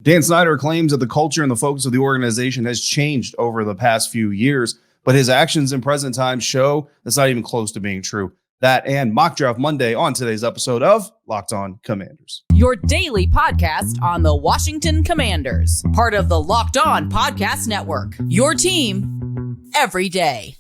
Dan Snyder claims that the culture and the focus of the organization has changed over the past few years, but his actions in present time show that's not even close to being true. That and Mock Draft Monday on today's episode of Locked On Commanders. Your daily podcast on the Washington Commanders, part of the Locked On Podcast Network. Your team every day.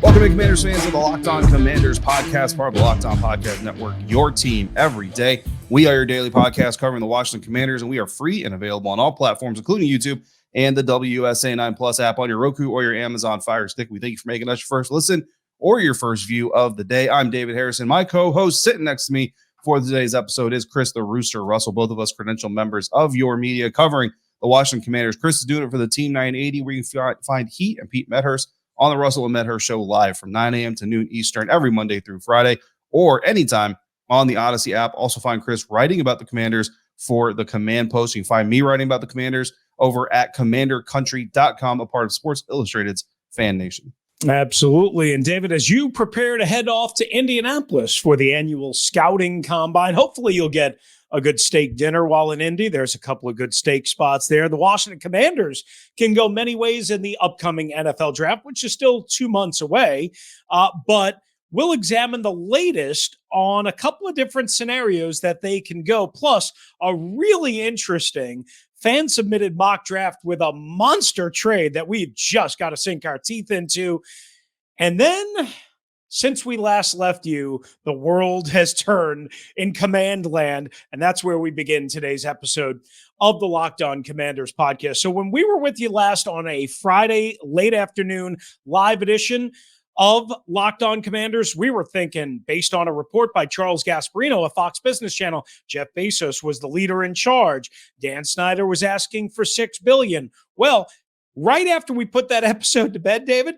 Welcome in, Commanders fans, to the Locked On Commanders podcast, part of the Locked On Podcast Network, your team every day. We are your daily podcast covering the Washington Commanders, and we are free and available on all platforms, including YouTube and the WSA 9 Plus app on your Roku or your Amazon Fire Stick. We thank you for making us your first listen or your first view of the day. I'm David Harrison. My co-host sitting next to me for today's episode is Chris the Rooster Russell, both of us credentialed members of your media covering the Washington Commanders. Chris is doing it for the Team 980, where you can find he and Pete Medhurst on the Russell and Medhurst Show live from 9 a.m. to noon Eastern every Monday through Friday, or anytime on the Odyssey app. Also find Chris writing about the Commanders for the Command Post. You can find me writing about the Commanders over at commandercountry.com, a part of Sports Illustrated's Fan Nation. Absolutely. And David, as you prepare to head off to Indianapolis for the annual scouting combine, hopefully you'll get a good steak dinner while in Indy. There's a couple of good steak spots there. The Washington Commanders can go many ways in the upcoming NFL draft, which is still 2 months away. But we'll examine the latest on a couple of different scenarios that they can go, plus a really interesting fan-submitted mock draft with a monster trade that we've just got to sink our teeth into. And then, since we last left you, the world has turned in command land, and that's where we begin today's episode of the Locked On Commanders podcast. So when we were with you last on a Friday late afternoon live edition of Locked On Commanders, we were thinking, based on a report by Charles Gasparino of Fox Business Channel, Jeff Bezos was the leader in charge. Dan Snyder was asking for $6 billion. Well, right after we put that episode to bed, David,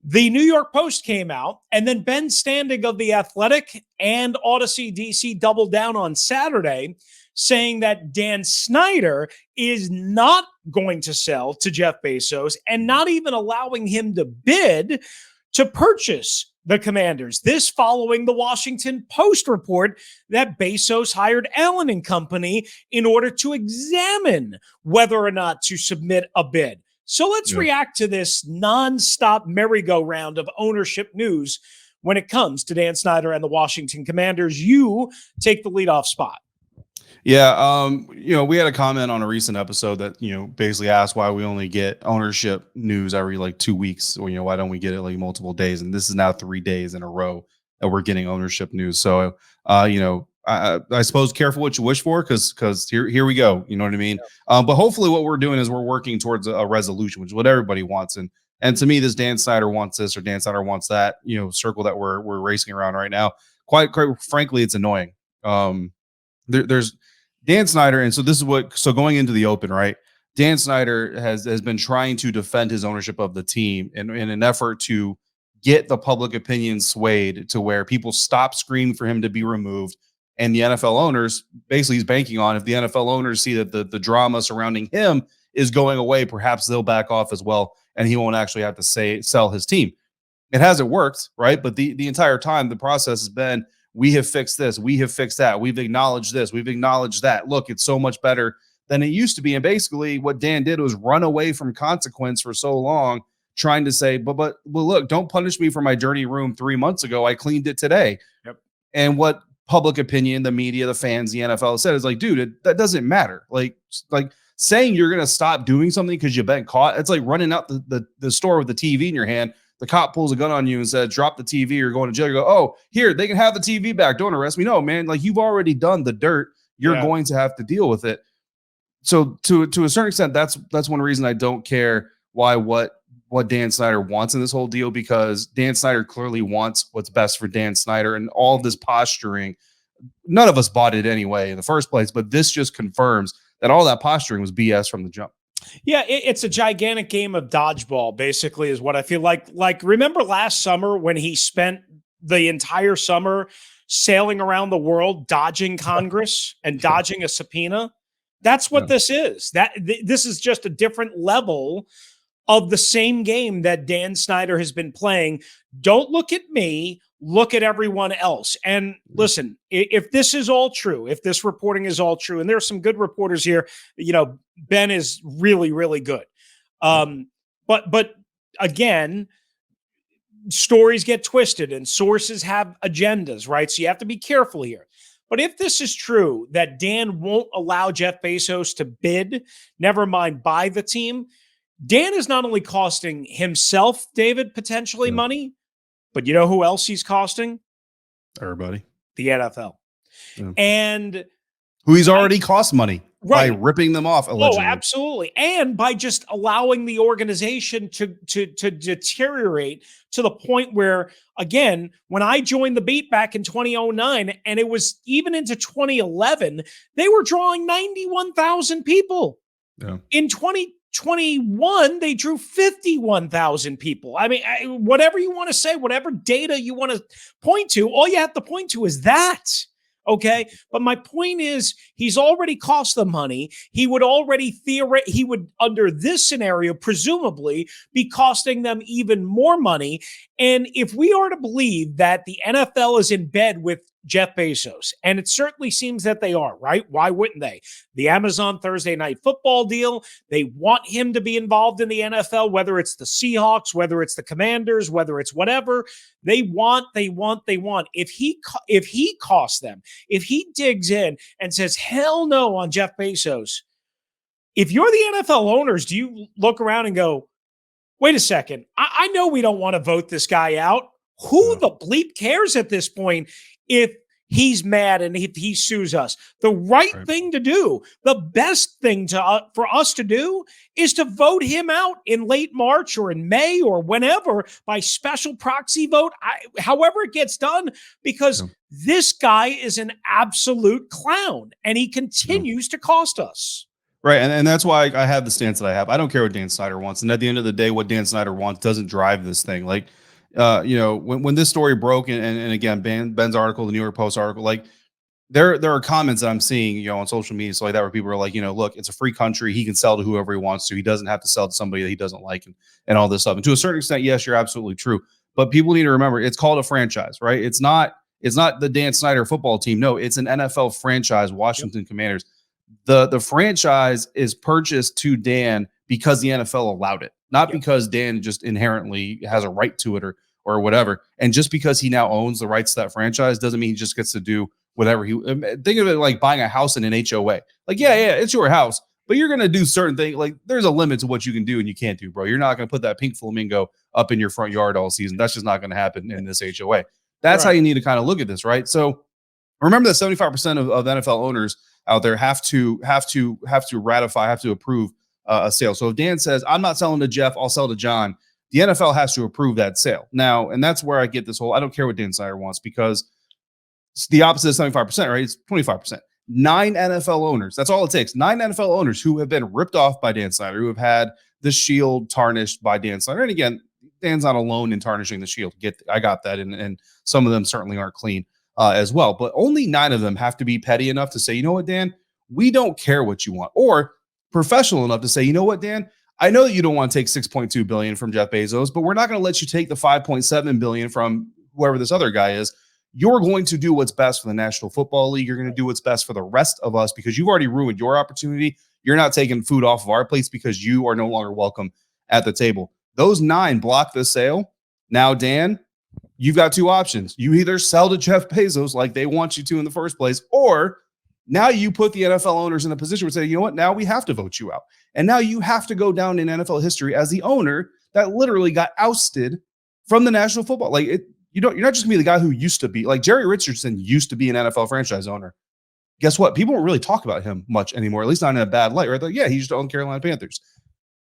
the New York Post came out, and then Ben Standing of The Athletic and Odyssey DC doubled down on Saturday, saying that Dan Snyder is not going to sell to Jeff Bezos and not even allowing him to bid to purchase the Commanders. This following the Washington Post report that Bezos hired Allen & Company in order to examine whether or not to submit a bid. So let's react to this nonstop merry-go-round of ownership news when it comes to Dan Snyder and the Washington Commanders. You take the leadoff spot. Yeah, we had a comment on a recent episode that, basically asked why we only get ownership news every 2 weeks, or, why don't we get it multiple days? And this is now 3 days in a row that we're getting ownership news. So, I suppose careful what you wish for, because here we go. You know what I mean? Yeah. But hopefully what we're doing is we're working towards a resolution, which is what everybody wants. And to me, this Dan Snyder wants this or Dan Snyder wants that, circle that we're racing around right now. Quite frankly, it's annoying. There's Dan Snyder. And so this is going into the open, right? Dan Snyder has been trying to defend his ownership of the team in an effort to get the public opinion swayed to where people stop screaming for him to be removed. And the NFL owners, basically he's banking on, if the NFL owners see that the drama surrounding him is going away, perhaps they'll back off as well, and he won't actually have to sell his team. It hasn't worked, right? But the entire time, the process has been, we have fixed this, we have fixed that, we've acknowledged this, we've acknowledged that. Look, it's so much better than it used to be. And basically what Dan did was run away from consequence for so long, trying to say, but look, don't punish me for my dirty room 3 months ago. I cleaned it today. Yep. And what public opinion, the media, the fans, the NFL said is dude, that doesn't matter. Like saying you're going to stop doing something because you've been caught. It's like running out the store with the TV in your hand. The cop pulls a gun on you and says, drop the TV or you're going to jail. You go, oh, here, they can have the TV back. Don't arrest me. No, man, you've already done the dirt. You're going to have to deal with it. So to a certain extent, that's one reason I don't care what Dan Snyder wants in this whole deal, because Dan Snyder clearly wants what's best for Dan Snyder, and all of this posturing, none of us bought it anyway in the first place, but this just confirms that all that posturing was BS from the jump. Yeah, it's a gigantic game of dodgeball, basically, is what I feel like. Remember last summer when he spent the entire summer sailing around the world, dodging Congress and dodging a subpoena? That's what this is. This is just a different level of the same game that Dan Snyder has been playing. Don't look at me. look at everyone else. And listen, if this is all true, if this reporting is all true, and there's some good reporters here, Ben is really, really good. But again, stories get twisted and sources have agendas, right? So you have to be careful here. But if this is true, that Dan won't allow Jeff Bezos to bid, never mind buy the team, Dan is not only costing himself, David, potentially money, but you know who else he's costing? Everybody. The NFL. Yeah. And who he's already cost money by ripping them off, allegedly. Oh, absolutely. And by just allowing the organization to deteriorate to the point where, again, when I joined the beat back in 2009, and it was even into 2011, they were drawing 91,000 people. Yeah. In 2021, they drew 51,000 people. I mean, whatever you want to say, whatever data you want to point to, all you have to point to is that. Okay. But my point is, he's already cost them money. He would already he would, under this scenario, presumably be costing them even more money. And if we are to believe that the NFL is in bed with Jeff Bezos, and it certainly seems that they are, right? Why wouldn't they? The Amazon Thursday Night Football deal, they want him to be involved in the NFL, whether it's the Seahawks, whether it's the Commanders, whether it's whatever. They want. If he costs them, if he digs in and says, hell no on Jeff Bezos, if you're the NFL owners, do you look around and go, wait a second, I know we don't want to vote this guy out. Who the bleep cares at this point if he's mad and if he sues us? The right thing to do, the best thing for us to do is to vote him out in late March or in May or whenever by special proxy vote, however it gets done, because this guy is an absolute clown and he continues to cost us. Right. And that's why I have the stance that I have. I don't care what Dan Snyder wants. And at the end of the day, what Dan Snyder wants doesn't drive this thing. Like, when this story broke and again, Ben's article, the New York Post article, like there are comments that I'm seeing, on social media, so like that, where people are like, look, it's a free country. He can sell to whoever he wants to. He doesn't have to sell to somebody that he doesn't like and all this stuff. And to a certain extent, yes, you're absolutely true. But people need to remember, it's called a franchise, right? It's not the Dan Snyder football team. No, it's an NFL franchise, Washington Commanders. The franchise is purchased to Dan because the NFL allowed it, not because Dan just inherently has a right to it or whatever. And just because he now owns the rights to that franchise doesn't mean he just gets to do whatever think of it like buying a house in an HOA. Like, yeah, it's your house, but you're going to do certain things. Like, there's a limit to what you can do and you can't do, bro. You're not going to put that pink flamingo up in your front yard all season. That's just not going to happen in this HOA. That's how you need to kind of look at this, right? So remember that 75% of NFL owners out there have to ratify, have to approve a sale. So if Dan says, I'm not selling to Jeff, I'll sell to John, the NFL has to approve that sale. Now, and that's where I get this whole, I don't care what Dan Snyder wants, because it's the opposite of 75%, right? It's 25%. 9 NFL owners, that's all it takes. 9 NFL owners who have been ripped off by Dan Snyder, who have had the shield tarnished by Dan Snyder. And again, Dan's not alone in tarnishing the shield. I got that. And some of them certainly aren't clean as well. But only 9 of them have to be petty enough to say, you know what, Dan, we don't care what you want. Or professional enough to say, you know what, Dan, I know that you don't want to take $6.2 billion from Jeff Bezos, but we're not going to let you take the $5.7 billion from whoever this other guy is. You're going to do what's best for the National Football League. You're going to do what's best for the rest of us, because you've already ruined your opportunity. You're not taking food off of our plates because you are no longer welcome at the table. Those 9 block the sale. Now, Dan, you've got 2 options. You either sell to Jeff Bezos like they want you to in the first place, or now you put the NFL owners in a position where say, you know what, now we have to vote you out. And now you have to go down in NFL history as the owner that literally got ousted from the National Football. Like, you're not just gonna be the guy who used to be, like, Jerry Richardson used to be an NFL franchise owner. Guess what? People don't really talk about him much anymore, at least not in a bad light, right? Like, yeah, he used to own Carolina Panthers.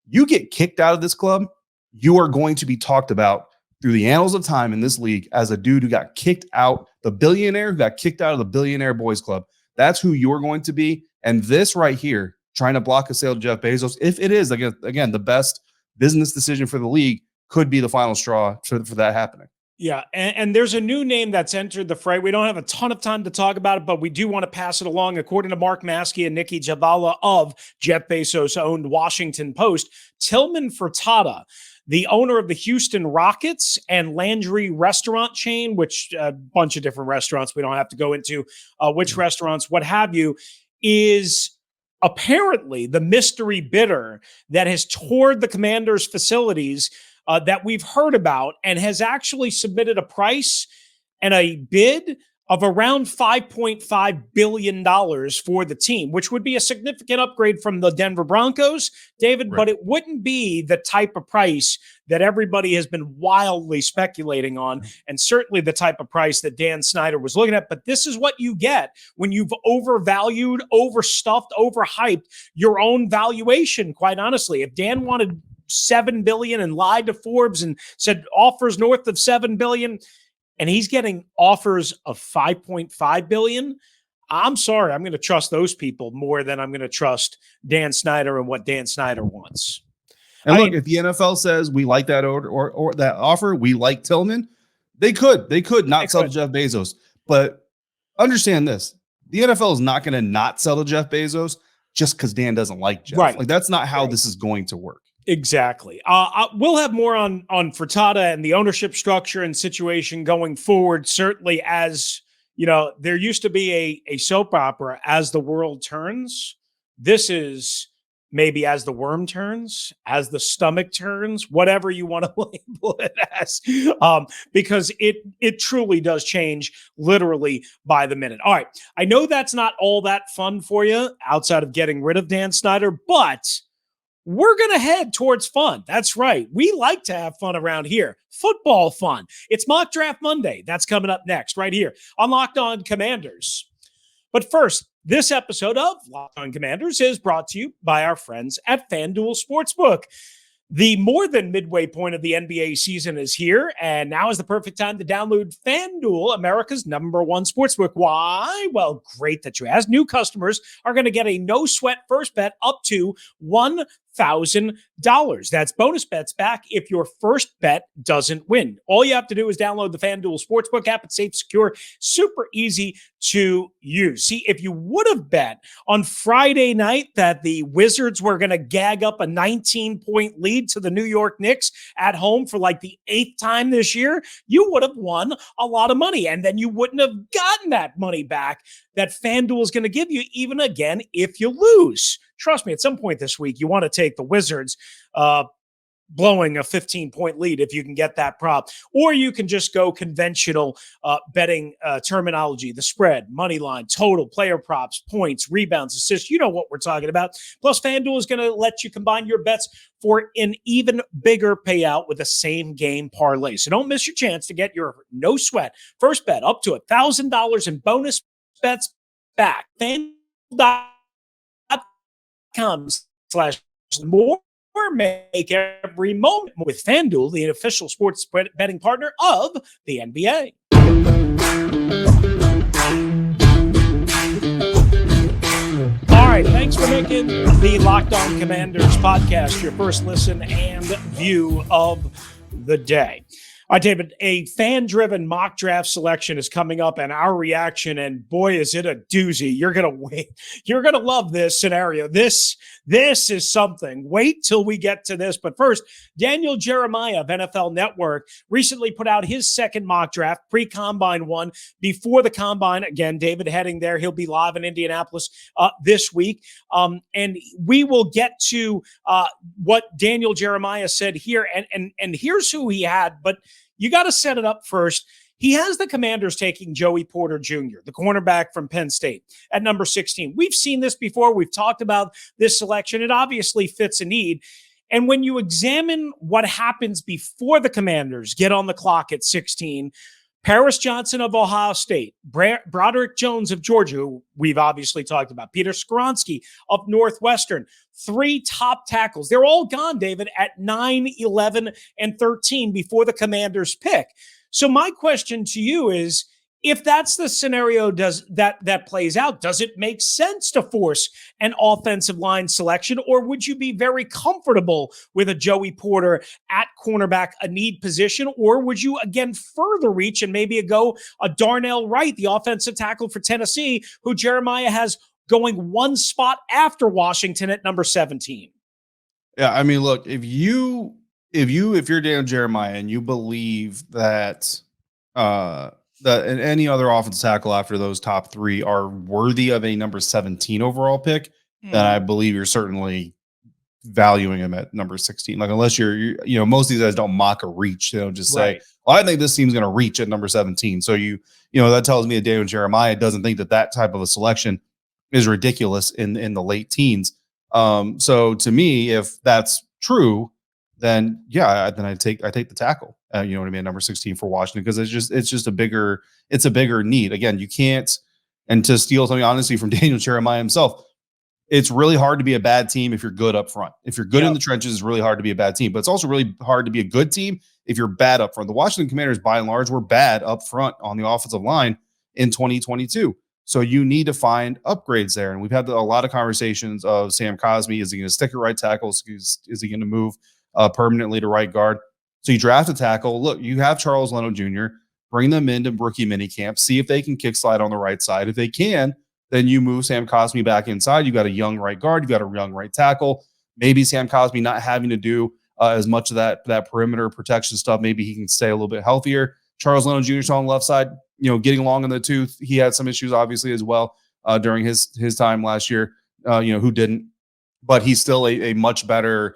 You get kicked out of this club, you are going to be talked about through the annals of time in this league as a dude who got kicked out, the billionaire who got kicked out of the Billionaire Boys Club. That's who you're going to be. And this right here, trying to block a sale to Jeff Bezos, if it is, again, the best business decision for the league, could be the final straw for that happening. Yeah, and there's a new name that's entered the fray. We don't have a ton of time to talk about it, but we do want to pass it along. According to Mark Maskey and Nikki Javala of Jeff Bezos-owned Washington Post, Tillman Furtada, the owner of the Houston Rockets and Landry restaurant chain, which a bunch of different restaurants, we don't have to go into which restaurants, what have you, is apparently the mystery bidder that has toured the Commanders' facilities that we've heard about and has actually submitted a price and a bid of around $5.5 billion for the team, which would be a significant upgrade from the Denver Broncos, David, but it wouldn't be the type of price that everybody has been wildly speculating on, and certainly the type of price that Dan Snyder was looking at. But this is what you get when you've overvalued, overstuffed, overhyped your own valuation, quite honestly. If Dan wanted $7 billion and lied to Forbes and said offers north of $7 billion, and he's getting offers of $5.5 billion, I'm sorry, I'm going to trust those people more than I'm going to trust Dan Snyder and what Dan Snyder wants. And look, if the NFL says we like that order or that offer, we like Tillman, they could not sell to Jeff Bezos. But understand this: the NFL is not going to not sell to Jeff Bezos just because Dan doesn't like Jeff. Right. Like, that's not how this is going to work. Exactly. We'll have more on Furtada and the ownership structure and situation going forward. Certainly, as you know, there used to be a soap opera, As the World Turns. This is maybe As the Worm Turns, As the Stomach Turns, whatever you want to label it as, because it truly does change literally by the minute. All right. I know that's not all that fun for you outside of getting rid of Dan Snyder, but we're going to head towards fun. That's right. We like to have fun around here. Football fun. It's Mock Draft Monday. That's coming up next right here on Locked On Commanders. But first, this episode of Locked On Commanders is brought to you by our friends at FanDuel Sportsbook. The more than midway point of the NBA season is here, and now is the perfect time to download FanDuel, America's #1 sportsbook. Why? Well, great that you asked. New customers are going to get a no-sweat first bet up to $1,000. That's bonus bets back if your first bet doesn't win. All you have to do is download the FanDuel Sportsbook app. It's safe, secure, super easy to use. See, if you would have bet on Friday night that the Wizards were going to gag up a 19-point lead to the New York Knicks at home for like the 8th time this year, you would have won a lot of money. And then you wouldn't have gotten that money back that FanDuel is going to give you even again if you lose. Trust me, at some point this week, you want to take the Wizards blowing a 15-point lead if you can get that prop. Or you can just go conventional betting terminology, the spread, money line, total, player props, points, rebounds, assists. You know what we're talking about. Plus, FanDuel is going to let you combine your bets for an even bigger payout with a same-game parlay. So don't miss your chance to get your no-sweat first bet up to $1,000 in bonus bets back. FanDuel.com/more. Make every moment with FanDuel, the official sports betting partner of the NBA. All right, thanks for making the Locked On Commanders podcast your first listen and view of the day. All right, David, a fan-driven mock draft selection is coming up, and our reaction, and boy, is it a doozy. You're going to wait. You're going to love this scenario. This is something. Wait till we get to this. But first, Daniel Jeremiah of NFL Network recently put out his second mock draft, pre-combine one, before the combine. Again, David heading there. He'll be live in Indianapolis this week. And we will get to what Daniel Jeremiah said here. And here's who he had, but you got to set it up first. He has the Commanders taking Joey Porter Jr., the cornerback from Penn State, at number 16. We've seen this before. We've talked about this selection. It obviously fits a need. And when you examine what happens before the Commanders get on the clock at 16, Paris Johnson of Ohio State, Broderick Jones of Georgia, who we've obviously talked about, Peter Skoronski of Northwestern, 3 top tackles. They're all gone, David, at 9, 11, and 13 before the Commanders pick. So my question to you is, if that's the scenario that plays out, does it make sense to force an offensive line selection, or would you be very comfortable with a Joey Porter at cornerback, a need position, or would you again further reach and maybe go a Darnell Wright, the offensive tackle for Tennessee, who Jeremiah has going one spot after Washington at number 17? Yeah, I mean, look, if if you're Dan Jeremiah and you believe that that any other offensive tackle after those top three are worthy of a number 17 overall pick, then I believe you're certainly valuing him at number 16. Like, unless you're most of these guys don't mock a reach. They don't just say, well, I think this team's going to reach at number 17. So that tells me that Daniel Jeremiah doesn't think that type of a selection is ridiculous in the late teens. So to me, if that's true, then I take the tackle. You know what I mean? Number 16 for Washington, because it's a bigger need. Again, you can't, and to steal something honestly from Daniel Jeremiah himself, it's really hard to be a bad team if you're good up front. If you're good in the trenches, it's really hard to be a bad team. But it's also really hard to be a good team if you're bad up front. The Washington Commanders, by and large, were bad up front on the offensive line in 2022. So you need to find upgrades there. And we've had a lot of conversations of Sam Cosmi. Is he going to stick at right tackle? Is he going to move permanently to right guard? So you draft a tackle. Look, you have Charles Leno Jr. Bring them into rookie minicamp. See if they can kick slide on the right side. If they can, then you move Sam Cosmi back inside. You got a young right guard. You got a young right tackle. Maybe Sam Cosmi not having to do as much of that perimeter protection stuff. Maybe he can stay a little bit healthier. Charles Leno Jr. on the left side, getting along in the tooth. He had some issues, obviously, as well during his time last year. Who didn't? But he's still a much better.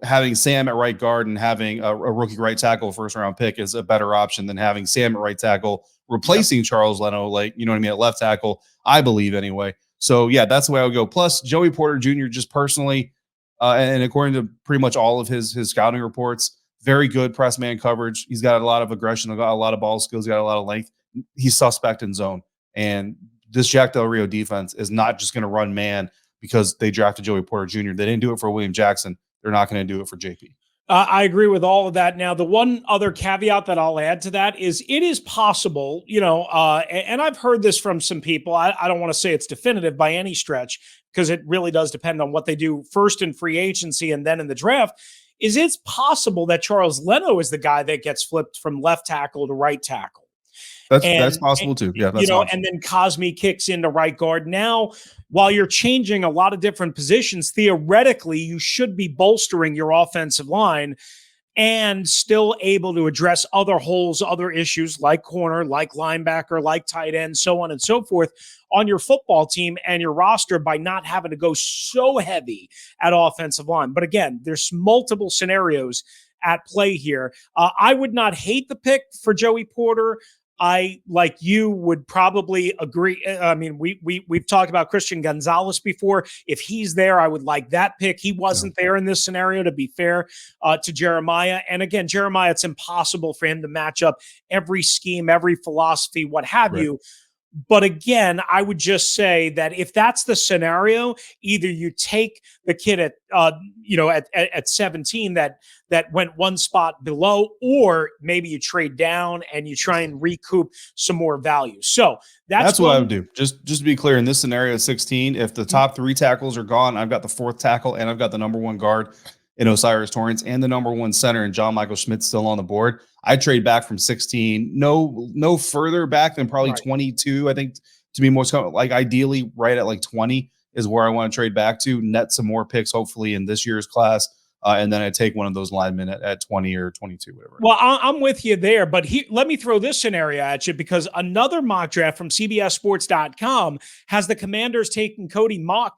Having Sam at right guard and having a rookie right tackle first round pick is a better option than having Sam at right tackle replacing Charles Leno, at left tackle, I believe anyway. So yeah, that's the way I would go. Plus Joey Porter Jr. just personally, and according to pretty much all of his scouting reports, very good press man coverage. He's got a lot of aggression, got a lot of ball skills, got a lot of length. He's suspect in zone. And this Jack Del Rio defense is not just going to run man because they drafted Joey Porter Jr. They didn't do it for William Jackson. They're not going to do it for JP. I agree with all of that. Now, the one other caveat that I'll add to that is it is possible, and I've heard this from some people. I don't want to say it's definitive by any stretch, because it really does depend on what they do first in free agency and then in the draft. It's possible that Charles Leno is the guy that gets flipped from left tackle to right tackle. That's possible too. Yeah, that's and then Cosmi kicks into right guard. Now, while you're changing a lot of different positions, theoretically, you should be bolstering your offensive line and still able to address other holes, other issues like corner, like linebacker, like tight end, so on and so forth on your football team and your roster by not having to go so heavy at offensive line. But again, there's multiple scenarios at play here. I would not hate the pick for Joey Porter. I, like you, would probably agree. I mean, we've talked about Christian Gonzalez before. If he's there, I would like that pick. He wasn't there in this scenario, to be fair to Jeremiah. And again, Jeremiah, it's impossible for him to match up every scheme, every philosophy, what have you. But again, I would just say that if that's the scenario, either you take the kid at 17 that went one spot below, or maybe you trade down and you try and recoup some more value. So that's what I would do. Just to be clear, in this scenario at 16, if the top three tackles are gone, I've got the fourth tackle and I've got the number one guard in Osiris Torrance and the number one center and John Michael Schmidt still on the board. I trade back from 16, no further back than probably 22. I think, to be more like, ideally right at like 20 is where I want to trade back to, net some more picks, hopefully in this year's class. And then I take one of those linemen at 20 or 22, whatever. Well, I'm with you there, but let me throw this scenario at you, because another mock draft from CBSSports.com has the Commanders taking Cody Mauch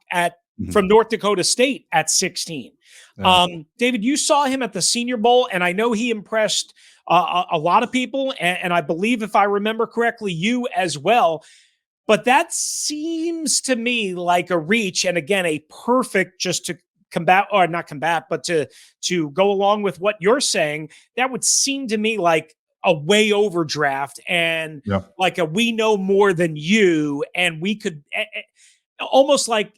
from North Dakota State at 16. Yeah. David, you saw him at the Senior Bowl, and I know he impressed a lot of people, and I believe, if I remember correctly, you as well. But that seems to me like a reach, and again, a perfect, just to not combat, but to go along with what you're saying, that would seem to me like a way overdraft and like we know more than you, and we could almost like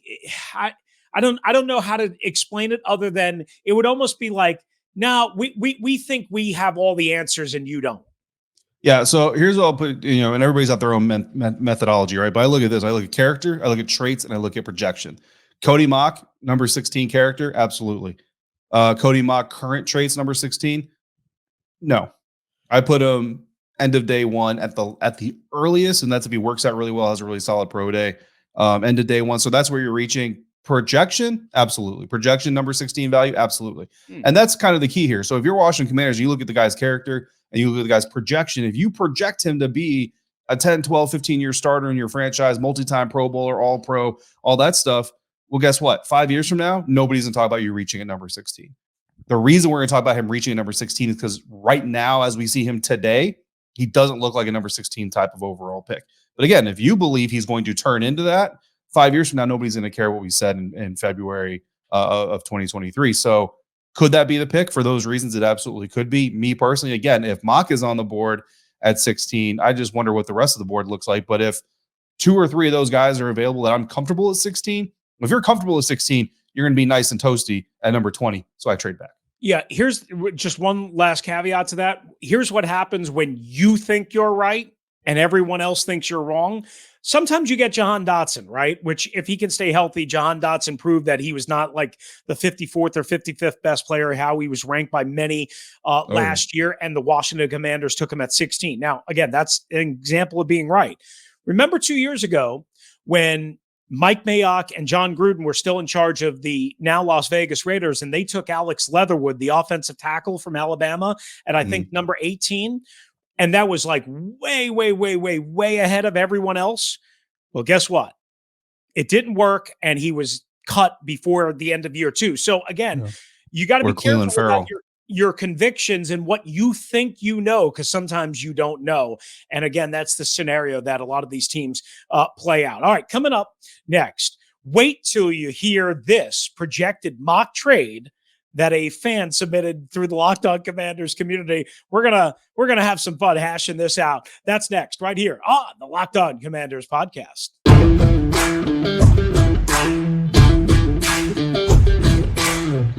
I don't know how to explain it other than it would almost be like, no, we think we have all the answers and you don't. Yeah. So here's what I'll put, and everybody's got their own methodology, right? But I look at this, I look at character, I look at traits, and I look at projection. Cody Mauch, number 16 character. Absolutely. Cody Mauch, current traits, number 16. No, I put him end of day one at the earliest. And that's if he works out really well, has a really solid pro day, end of day one. So that's where you're reaching. Projection, absolutely. Projection number 16 value, absolutely. And that's kind of the key here. So if you're Washington Commanders, you look at the guy's character and you look at the guy's projection. If you project him to be a 10, 12, 15-year starter in your franchise, multi-time Pro Bowler, All-Pro, all that stuff, well, guess what? 5 years from now, nobody's going to talk about you reaching at number 16. The reason we're going to talk about him reaching at number 16 is because right now, as we see him today, he doesn't look like a number 16 type of overall pick. But again, if you believe he's going to turn into that, 5 years from now, nobody's going to care what we said in February of 2023. So could that be the pick? For those reasons, it absolutely could be. Me personally, again, if Mauch is on the board at 16, I just wonder what the rest of the board looks like. But if 2 or 3 of those guys are available that I'm comfortable at 16, if you're comfortable at 16, you're going to be nice and toasty at number 20. So I trade back. Yeah, here's just one last caveat to that. Here's what happens when you think you're right and everyone else thinks you're wrong. Sometimes you get Jahan Dotson, right? Which, if he can stay healthy, Jahan Dotson proved that he was not like the 54th or 55th best player, how he was ranked by many last year, and the Washington Commanders took him at 16. Now, again, that's an example of being right. Remember 2 years ago when Mike Mayock and John Gruden were still in charge of the now Las Vegas Raiders, and they took Alex Leatherwood, the offensive tackle from Alabama, and I think number 18. And that was like way ahead of everyone else. Well, guess what? It didn't work, and he was cut before the end of year 2. So again, you got to be careful about your convictions and what you think you know, because sometimes you don't know. And again, that's the scenario that a lot of these teams play out. All right, coming up next, wait till you hear this projected mock trade that a fan submitted through the Locked On Commanders community. We're gonna have some fun hashing this out. That's next, right here on the Locked On Commanders podcast.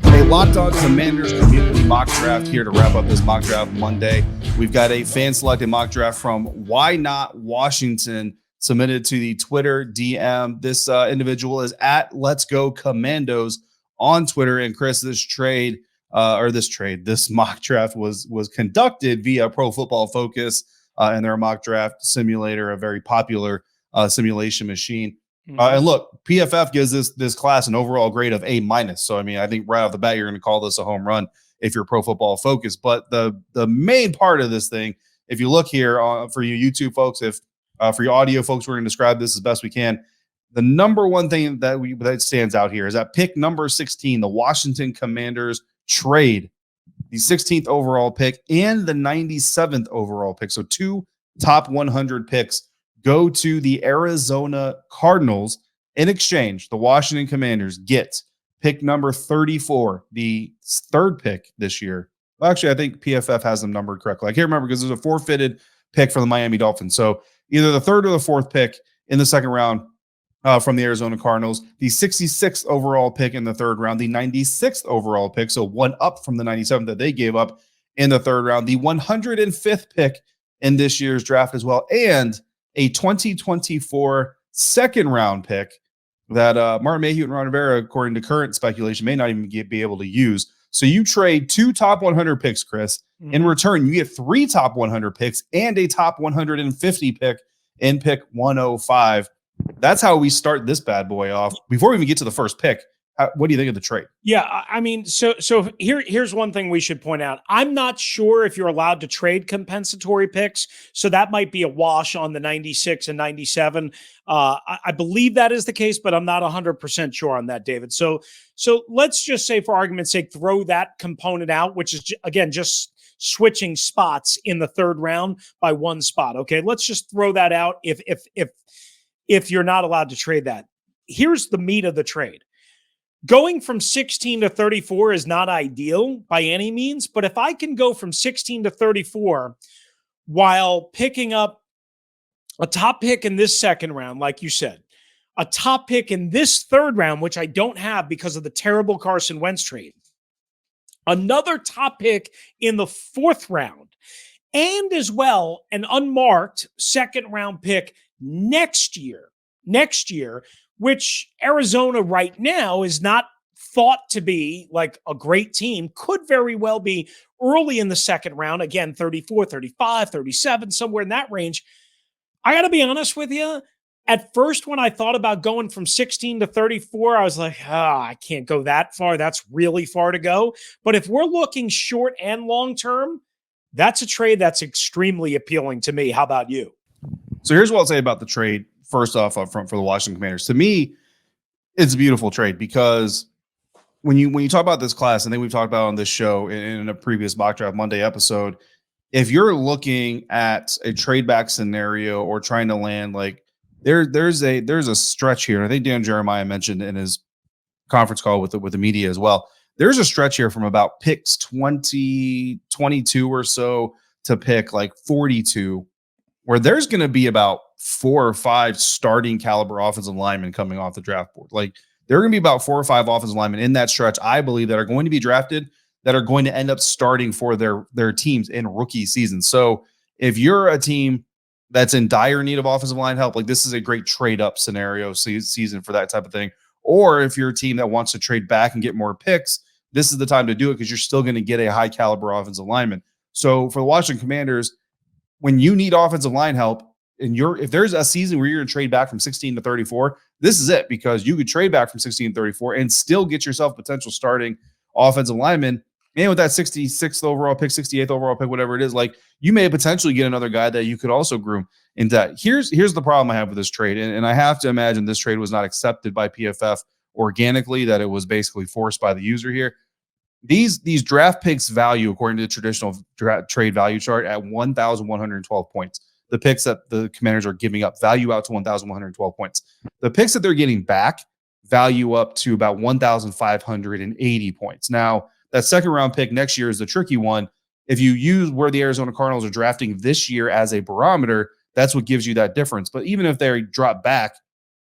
A Locked On Commanders community mock draft here to wrap up this mock draft Monday. We've got a fan selected mock draft from Why Not Washington submitted to the Twitter DM. This individual is at Let's Go Commandos on Twitter. And Chris, this mock draft was conducted via Pro Football Focus and their mock draft simulator, a very popular simulation machine. And look, PFF gives this class an overall grade of A-. So, I mean, I think right off the bat, you're going to call this a home run if you're Pro Football Focus. But the main part of this thing, if you look here for you YouTube folks, for your audio folks, we're going to describe this as best we can. The number one thing that stands out here is that pick number 16, the Washington Commanders trade the 16th overall pick and the 97th overall pick. So 2 top 100 picks go to the Arizona Cardinals. In exchange, the Washington Commanders get pick number 34, the 3rd pick this year. Well, actually, I think PFF has them numbered correctly. I can't remember because there's a forfeited pick for the Miami Dolphins. So either the 3rd or the 4th pick in the 2nd round from the Arizona Cardinals, the 66th overall pick in the 3rd round, the 96th overall pick, so one up from the 97th that they gave up in the 3rd round, the 105th pick in this year's draft as well, and a 2024 2nd round pick that Martin Mayhew and Rivera, according to current speculation, may not even be able to use. So you trade 2 top 100 picks, Chris. In return, you get 3 top 100 picks and a top 150 pick in pick 105. That's how we start this bad boy off. Before we even get to the first pick, what do you think of the trade? Yeah, I mean, so here's one thing we should point out. I'm not sure if you're allowed to trade compensatory picks, so that might be a wash on the 96 and 97. I believe that is the case, but I'm not 100% sure on that, David. So let's just say, for argument's sake, throw that component out, which is, again, just switching spots in the 3rd round by 1 spot. Okay, let's just throw that out if you're not allowed to trade that. Here's the meat of the trade. Going from 16 to 34 is not ideal by any means, but if I can go from 16 to 34 while picking up a top pick in this 2nd round, like you said, a top pick in this 3rd round, which I don't have because of the terrible Carson Wentz trade, another top pick in the 4th round, and as well an unmarked 2nd round pick next year, which Arizona right now is not thought to be like a great team, could very well be early in the 2nd round, again, 34, 35, 37, somewhere in that range. I got to be honest with you. At first, when I thought about going from 16 to 34, I was like, I can't go that far. That's really far to go. But if we're looking short and long term, that's a trade that's extremely appealing to me. How about you? So here's what I'll say about the trade. First off, up front for the Washington Commanders. To me, it's a beautiful trade because when you talk about this class, and then we've talked about on this show in a previous Mock Draft Monday episode, if you're looking at a trade back scenario or trying to land, like there's a stretch here. And I think Dan Jeremiah mentioned in his conference call with the media as well. There's a stretch here from about picks 20, 22 or so to pick like 42, where there's going to be about 4 or 5 starting caliber offensive linemen coming off the draft board. Like there are going to be about 4 or 5 offensive linemen in that stretch, I believe, that are going to be drafted that are going to end up starting for their teams in rookie season. So if you're a team that's in dire need of offensive line help, like this is a great trade up scenario season for that type of thing. Or if you're a team that wants to trade back and get more picks, this is the time to do it because you're still going to get a high caliber offensive lineman. So for the Washington Commanders, when you need offensive line help, and if there's a season where you're going to trade back from 16 to 34, this is it, because you could trade back from 16 to 34 and still get yourself potential starting offensive lineman. And with that 66th overall pick, 68th overall pick, whatever it is, like you may potentially get another guy that you could also groom into that. Here's the problem I have with this trade. And I have to imagine this trade was not accepted by PFF organically, that it was basically forced by the user here. These draft picks value, according to the traditional trade value chart, at 1,112 points. The picks that the Commanders are giving up value out to 1,112 points. The picks that they're getting back value up to about 1,580 points. Now, that second round pick next year is the tricky one. If you use where the Arizona Cardinals are drafting this year as a barometer, that's what gives you that difference. But even if they drop back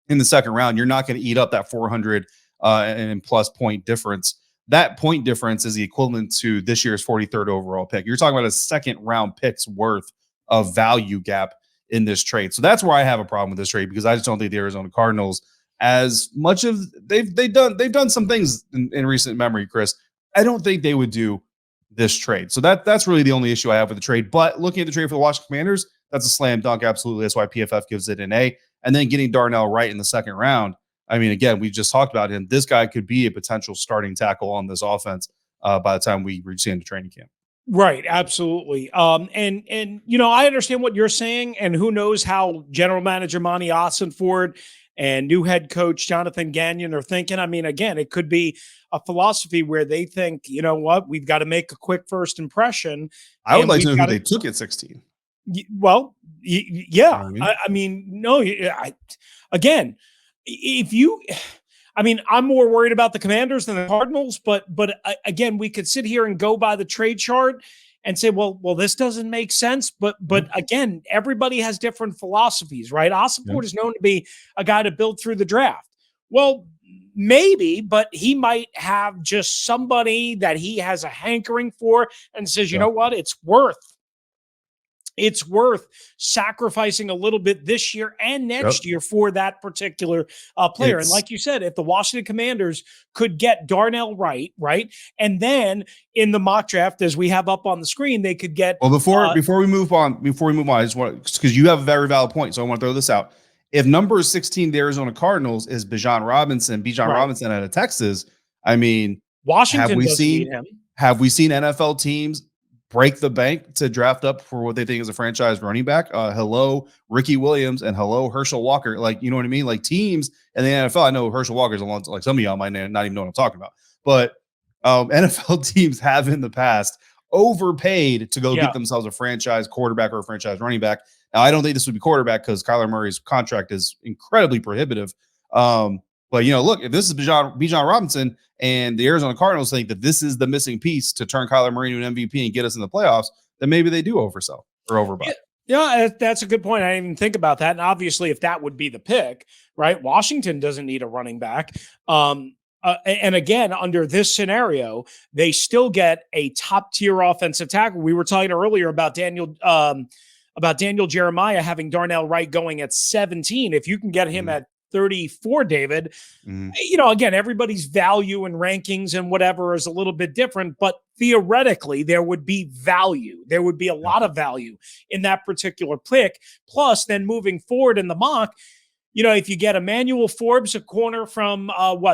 in the second round, you're not going to eat up that 400 and plus point difference. That point difference is the equivalent to this year's 43rd overall pick. You're talking about a second round pick's worth of value gap in this trade. So that's where I have a problem with this trade, because I just don't think the Arizona Cardinals, as much of they've done some things in recent memory, Chris, I don't think they would do this trade. So that's really the only issue I have with the trade. But looking at the trade for the Washington Commanders, that's a slam dunk. Absolutely. That's why PFF gives it an A. And then getting Darnell Wright in the second round. I mean, again, we just talked about him. This guy could be a potential starting tackle on this offense by the time we reach the end of training camp. Right, absolutely. And you know, I understand what you're saying, and who knows how general manager Monty Ossenford and new head coach Jonathan Gagnon are thinking. I mean, again, it could be a philosophy where they think, you know what, we've got to make a quick first impression. I would like to know who they took at 16. Well, yeah. I mean, no, again, if you, I mean, I'm more worried about the Commanders than the Cardinals, but again, we could sit here and go by the trade chart and say, well, this doesn't make sense. But again, everybody has different philosophies, right? Ossenford is known to be a guy to build through the draft. Well, maybe, but he might have just somebody that he has a hankering for and says, you know what, it's worth sacrificing a little bit this year and next year for that particular player. And like you said, if the Washington Commanders could get Darnell Wright, right? And then in the mock draft, as we have up on the screen, they could get. Well, before we move on, I just want, because you have a very valid point. So I want to throw this out. If number 16, the Arizona Cardinals, is Bijan Robinson out of Texas, I mean, Washington have we doesn't seen need him. Have we seen NFL teams break the bank to draft up for what they think is a franchise running back? Hello, Ricky Williams, and hello, Herschel Walker. Like, you know what I mean? Like teams in the NFL, I know Herschel Walker's a long, like some of y'all might not even know what I'm talking about, but NFL teams have in the past overpaid to go get themselves a franchise quarterback or a franchise running back. Now, I don't think this would be quarterback because Kyler Murray's contract is incredibly prohibitive. But, you know, look, if this is Bijan Robinson and the Arizona Cardinals think that this is the missing piece to turn Kyler Murray into an MVP and get us in the playoffs, then maybe they do oversell or overbuy. Yeah, that's a good point. I didn't even think about that. And obviously, if that would be the pick, right, Washington doesn't need a running back. And again, under this scenario, they still get a top-tier offensive tackle. We were talking earlier about Daniel Jeremiah having Darnell Wright going at 17. If you can get him at 34, David, you know, again, everybody's value and rankings and whatever is a little bit different, but theoretically there would be value. There would be a lot of value in that particular pick. Plus then moving forward in the mock, if you get Emmanuel Forbes, a corner from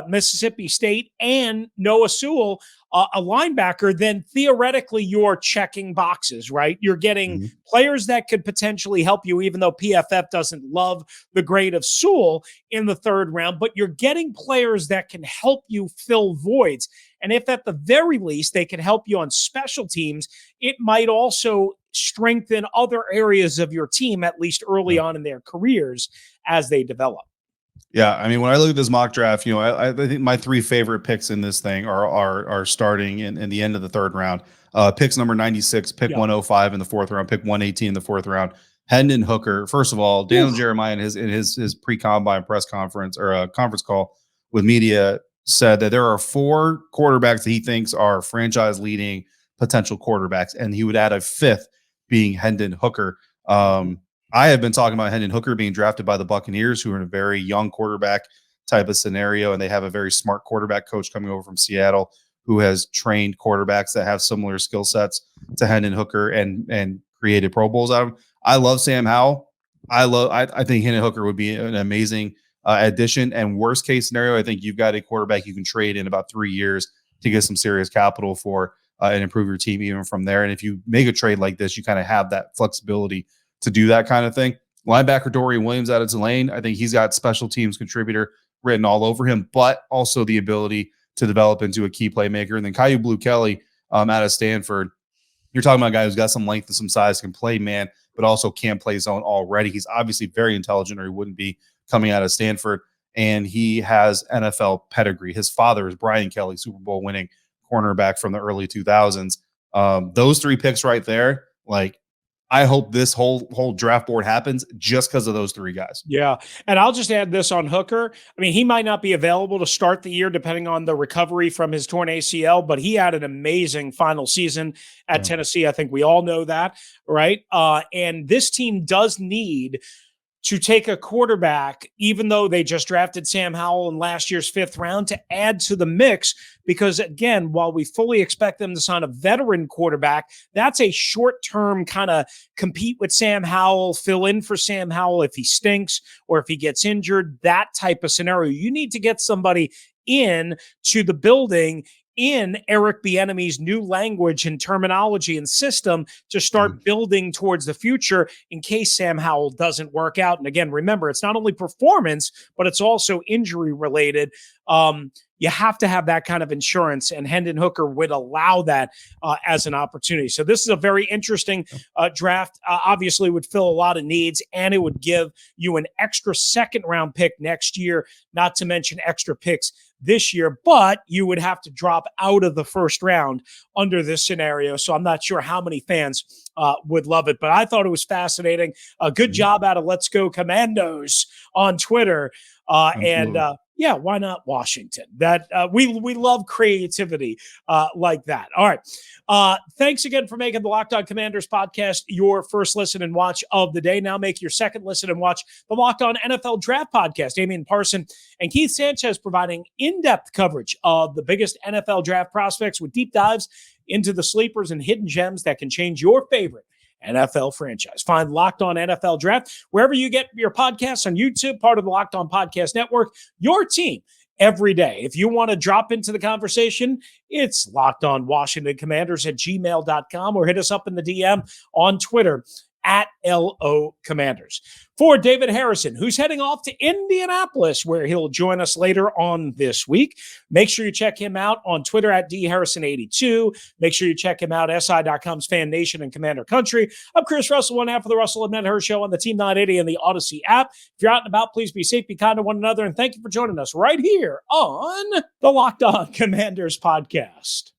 Mississippi State, and Noah Sewell, a linebacker, then theoretically you're checking boxes, right? You're getting players that could potentially help you, even though PFF doesn't love the grade of Sewell in the third round, but you're getting players that can help you fill voids. And if at the very least they can help you on special teams, it might also strengthen other areas of your team, at least early on in their careers as they develop. Yeah, I mean, when I look at this mock draft, I think my three favorite picks in this thing are starting in the end of the third round. Picks number 96, pick 105 in the fourth round, pick 118 in the fourth round. Hendon Hooker. First of all, Daniel Jeremiah in his pre-combine press conference or conference call with media said that there are 4 quarterbacks that he thinks are franchise-leading potential quarterbacks, and he would add a fifth being Hendon Hooker. I have been talking about Hendon Hooker being drafted by the Buccaneers, who are in a very young quarterback type of scenario, and they have a very smart quarterback coach coming over from Seattle who has trained quarterbacks that have similar skill sets to Hendon Hooker and created Pro Bowls out of him. I love Sam Howell. I think Hendon Hooker would be an amazing addition. And worst case scenario, I think you've got a quarterback you can trade in about 3 years to get some serious capital for and improve your team even from there. And if you make a trade like this, you kind of have that flexibility to do that kind of thing. Linebacker Dorian Williams out of Tulane, I think he's got special teams contributor written all over him, but also the ability to develop into a key playmaker. And then Caillou Blue Kelly out of Stanford, you're talking about a guy who's got some length and some size, can play man, but also can play zone already. He's obviously very intelligent, or he wouldn't be coming out of Stanford. And he has NFL pedigree. His father is Brian Kelly, Super Bowl winning cornerback from the early 2000s. Those 3 picks right there, I hope this whole draft board happens just because of those 3 guys. Yeah. And I'll just add this on Hooker. I mean, he might not be available to start the year depending on the recovery from his torn ACL, but he had an amazing final season at Tennessee. I think we all know that, right? And this team does need to take a quarterback, even though they just drafted Sam Howell in last year's 5th round, to add to the mix. Because again, while we fully expect them to sign a veteran quarterback, that's a short-term kind of compete with Sam Howell, fill in for Sam Howell if he stinks or if he gets injured, that type of scenario. You need to get somebody in to the building in Eric Bieniemy's new language and terminology and system to start building towards the future in case Sam Howell doesn't work out. And again, remember, it's not only performance, but it's also injury related. You have to have that kind of insurance, and Hendon Hooker would allow that as an opportunity. So this is a very interesting draft. Obviously would fill a lot of needs, and it would give you an extra 2nd round pick next year, not to mention extra picks this year, but you would have to drop out of the 1st round under this scenario. So I'm not sure how many fans would love it, but I thought it was fascinating. A good job out of Let's Go Commandos on Twitter. Yeah, why not Washington? That we love creativity like that. All right. Thanks again for making the Locked On Commanders podcast your first listen and watch of the day. Now make your second listen and watch the Locked On NFL Draft podcast. Damian Parson and Keith Sanchez providing in-depth coverage of the biggest NFL draft prospects with deep dives into the sleepers and hidden gems that can change your favorite NFL franchise. Find Locked On NFL Draft wherever you get your podcasts, on YouTube, part of the Locked On Podcast Network, your team every day. If you want to drop into the conversation, it's Locked On Washington Commanders at gmail.com, or hit us up in the DM on Twitter at LO Commanders. For David Harrison, who's heading off to Indianapolis, where he'll join us later on this week. Make sure you check him out on Twitter at DHarrison82. Make sure you check him out, SI.com's Fan Nation and Commander Country. I'm Chris Russell, one half of the Russell and Medhurst Show on the Team 980 and the Odyssey app. If you're out and about, please be safe, be kind to one another, and thank you for joining us right here on the Locked On Commanders podcast.